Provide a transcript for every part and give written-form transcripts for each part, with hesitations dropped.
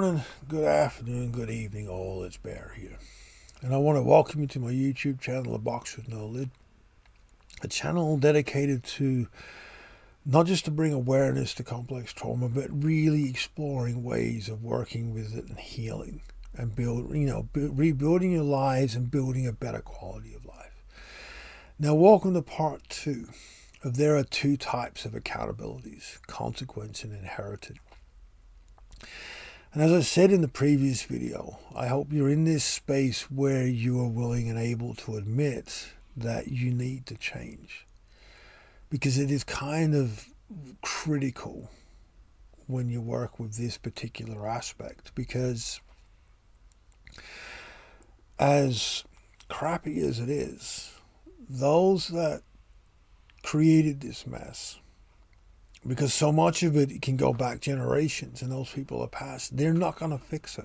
morning, good afternoon, good evening, all. It's Bear here. And I want to welcome you to my YouTube channel, aboxwithnolid, a channel dedicated to not just to bring awareness to complex trauma, but really exploring ways of working with it and healing and rebuilding your lives and building a better quality of life. Now, welcome to part 2 of there are 2 types of accountabilities, consequence and inherited. And as I said in the previous video, I hope you're in this space where you are willing and able to admit that you need to change. Because it is kind of critical when you work with this particular aspect. Because as crappy as it is, those that created this mess, because so much of it can go back generations and those people are past, they're not going to fix it.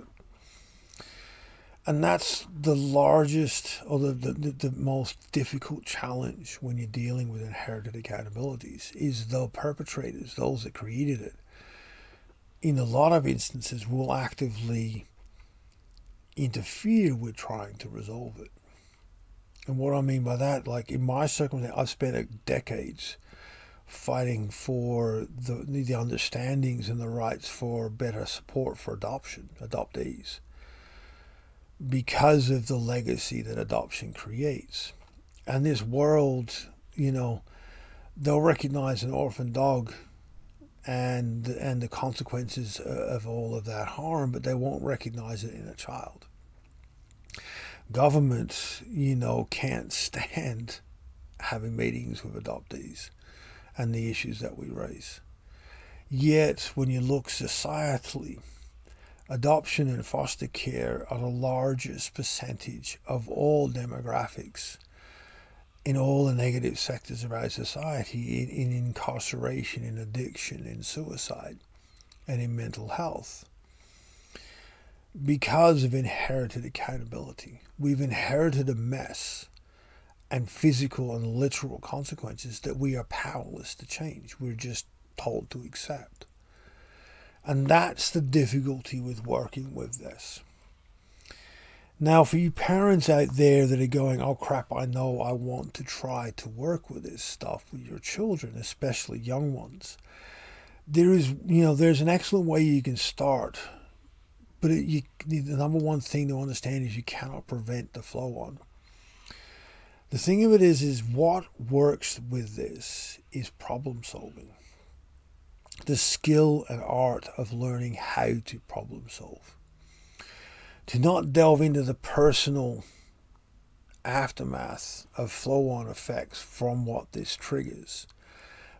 And that's the largest or the most difficult challenge when you're dealing with inherited accountabilities is the perpetrators, those that created it, in a lot of instances will actively interfere with trying to resolve it. And what I mean by that, like in my circumstance, I've spent decades fighting for the understandings and the rights for better support for adoptees, because of the legacy that adoption creates. And this world, they'll recognize an orphan dog and the consequences of all of that harm, but they won't recognize it in a child. Governments, can't stand having meetings with adoptees and the issues that we raise. Yet, when you look societally, adoption and foster care are the largest percentage of all demographics in all the negative sectors of our society, in incarceration, in addiction, in suicide, and in mental health. Because of inherited accountability. We've inherited a mess and physical and literal consequences that we are powerless to change. We're just told to accept. And that's the difficulty with working with this. Now, for you parents out there that are going, oh crap, I know I want to try to work with this stuff with your children, especially young ones, there's an excellent way you can start. But the number one thing to understand is you cannot prevent the flow on. The thing of it is what works with this is problem solving. The skill and art of learning how to problem solve. To not delve into the personal aftermath of flow-on effects from what this triggers,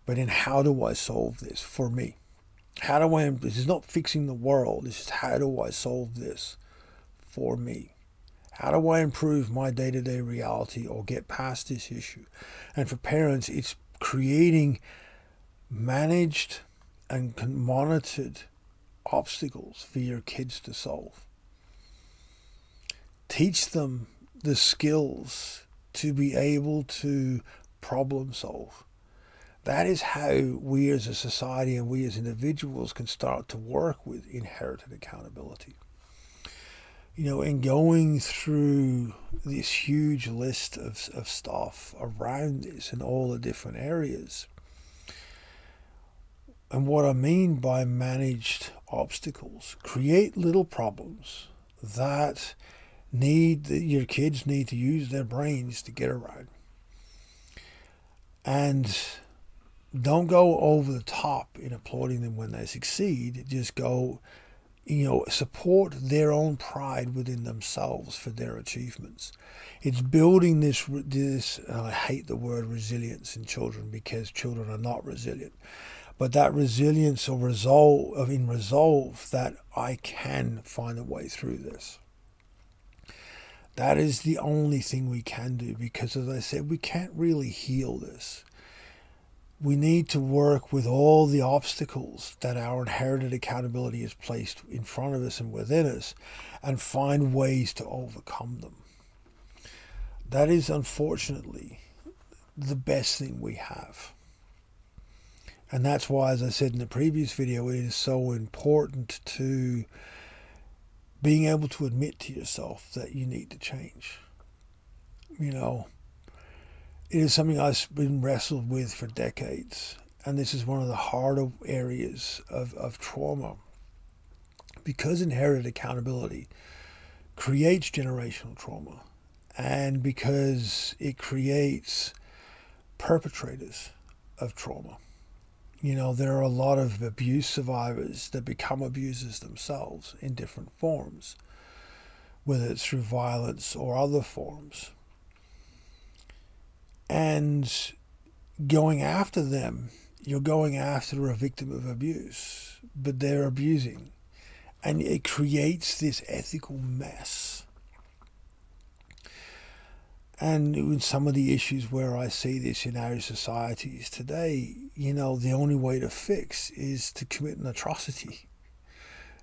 but in how do I solve this for me? This is not fixing the world, this is how do I solve this for me? How do I improve my day-to-day reality or get past this issue? And for parents, it's creating managed and monitored obstacles for your kids to solve. Teach them the skills to be able to problem solve. That is how we as a society and we as individuals can start to work with inherited accountability. In going through this huge list of stuff around this in all the different areas. And what I mean by managed obstacles, create little problems that your kids need to use their brains to get around. And don't go over the top in applauding them when they succeed. Just go, support their own pride within themselves for their achievements. It's building this, I hate the word resilience in children because children are not resilient. But that resilience or resolve that I can find a way through this. That is the only thing we can do, because as I said, we can't really heal this. We need to work with all the obstacles that our inherited accountability has placed in front of us and within us and find ways to overcome them. That is unfortunately the best thing we have. And that's why, as I said in the previous video, it is so important to being able to admit to yourself that you need to change. You know, it is something I've been wrestled with for decades. And this is one of the harder areas of trauma. Because inherited accountability creates generational trauma. And because it creates perpetrators of trauma. You know, there are a lot of abuse survivors that become abusers themselves in different forms, whether it's through violence or other forms. And going after them, you're going after a victim of abuse, but they're abusing. And it creates this ethical mess. And in some of the issues where I see this in our societies today, you know, the only way to fix is to commit an atrocity,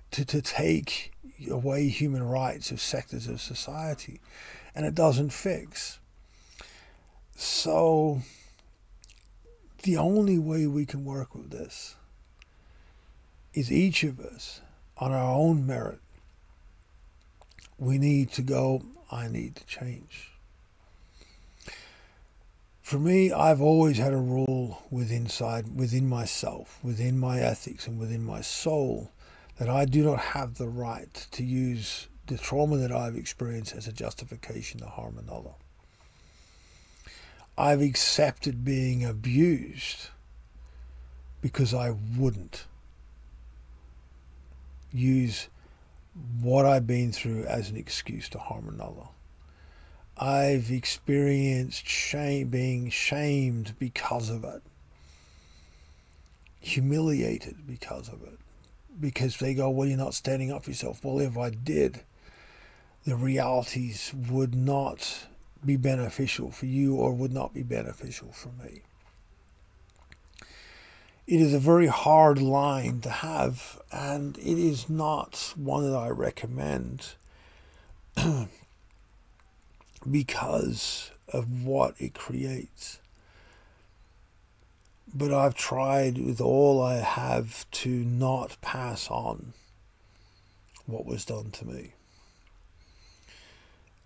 to take away human rights of sectors of society. And it doesn't fix. So the only way we can work with this is each of us, on our own merit, we need to go, I need to change. For me, I've always had a rule within myself, within my ethics and within my soul, that I do not have the right to use the trauma that I've experienced as a justification to harm another. I've accepted being abused because I wouldn't use what I've been through as an excuse to harm another. I've experienced being shamed because of it, humiliated because of it, because they go, well, you're not standing up for yourself. Well, if I did, the realities would not be beneficial for you or would not be beneficial for me. It is a very hard line to have, and it is not one that I recommend because of what it creates. But I've tried with all I have to not pass on what was done to me.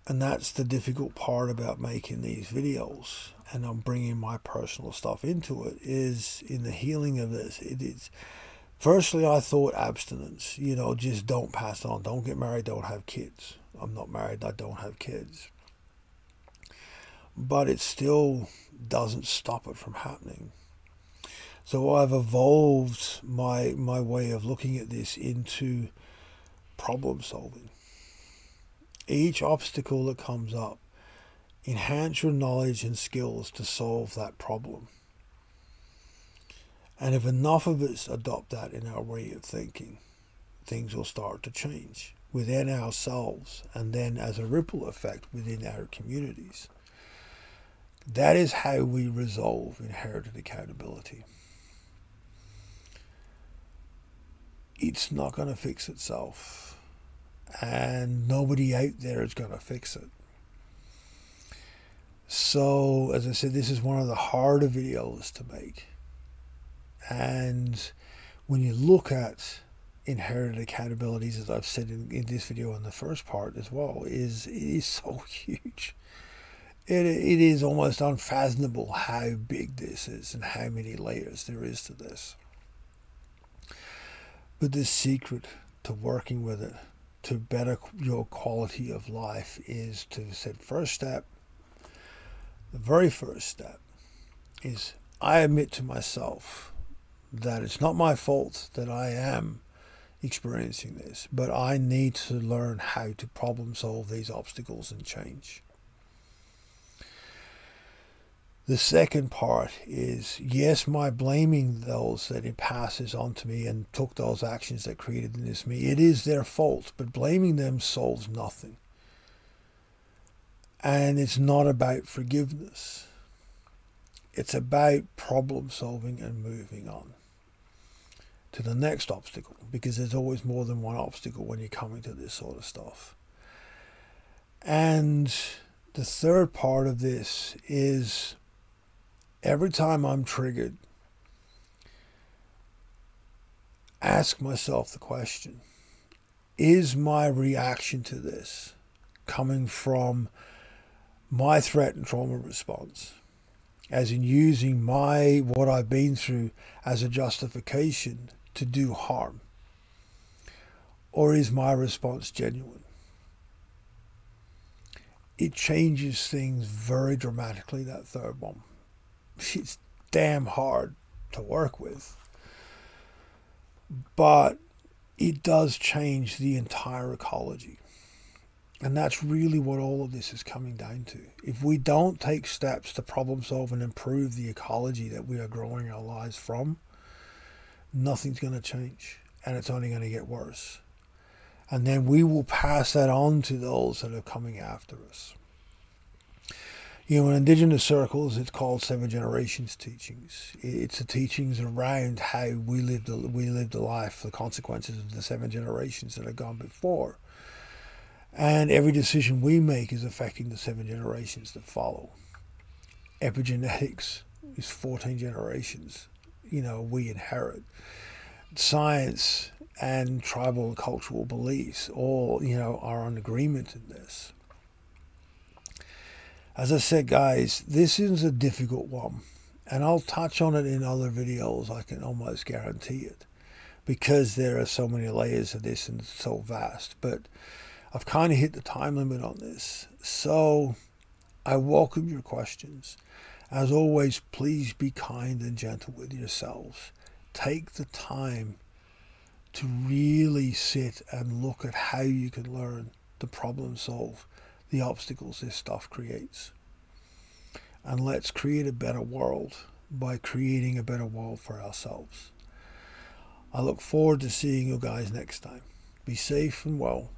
And that's the difficult part about making these videos, and I'm bringing my personal stuff into it, is in the healing of this. It is, firstly, I thought abstinence, you know, just don't pass on, don't get married, don't have kids. I'm not married, I don't have kids. But it still doesn't stop it from happening. So I've evolved my way of looking at this into problem solving. Each obstacle that comes up, enhance your knowledge and skills to solve that problem. And if enough of us adopt that in our way of thinking, things will start to change within ourselves and then as a ripple effect within our communities. That is how we resolve inherited accountability. It's not going to fix itself, and nobody out there is going to fix it. So, as I said, this is one of the harder videos to make. And when you look at inherited accountabilities, as I've said in this video in the first part as well, it is so huge. It is almost unfathomable how big this is and how many layers there is to this. But the secret to working with it, to better your quality of life, is to say, first step, the very first step is I admit to myself that it's not my fault that I am experiencing this, but I need to learn how to problem solve these obstacles and change. The second part is, yes, my blaming those that it passes on to me and took those actions that created this me, it is their fault, but blaming them solves nothing. And it's not about forgiveness. It's about problem solving and moving on to the next obstacle, because there's always more than one obstacle when you're coming to this sort of stuff. And the third part of this is, every time I'm triggered, ask myself the question, Is my reaction to this coming from my threat and trauma response, as in using what I've been through as a justification to do harm? Or is my response genuine? It changes things very dramatically, that third one. It's damn hard to work with, but it does change the entire ecology. And that's really what all of this is coming down to. If we don't take steps to problem solve and improve the ecology that we are growing our lives from, nothing's going to change, and it's only going to get worse. And then we will pass that on to those that are coming after us. You know, in indigenous circles, it's called 7 generations teachings. It's the teachings around how we lived the life, the consequences of the 7 generations that have gone before. And every decision we make is affecting the 7 generations that follow. Epigenetics is 14 generations, we inherit. Science and tribal and cultural beliefs all, are in agreement in this. As I said, guys, this is a difficult one, and I'll touch on it in other videos, I can almost guarantee it, because there are so many layers of this and it's so vast. But I've kind of hit the time limit on this, so I welcome your questions. As always, please be kind and gentle with yourselves. Take the time to really sit and look at how you can learn to problem solve the obstacles this stuff creates. And let's create a better world by creating a better world for ourselves. I look forward to seeing you guys next time. Be safe and well.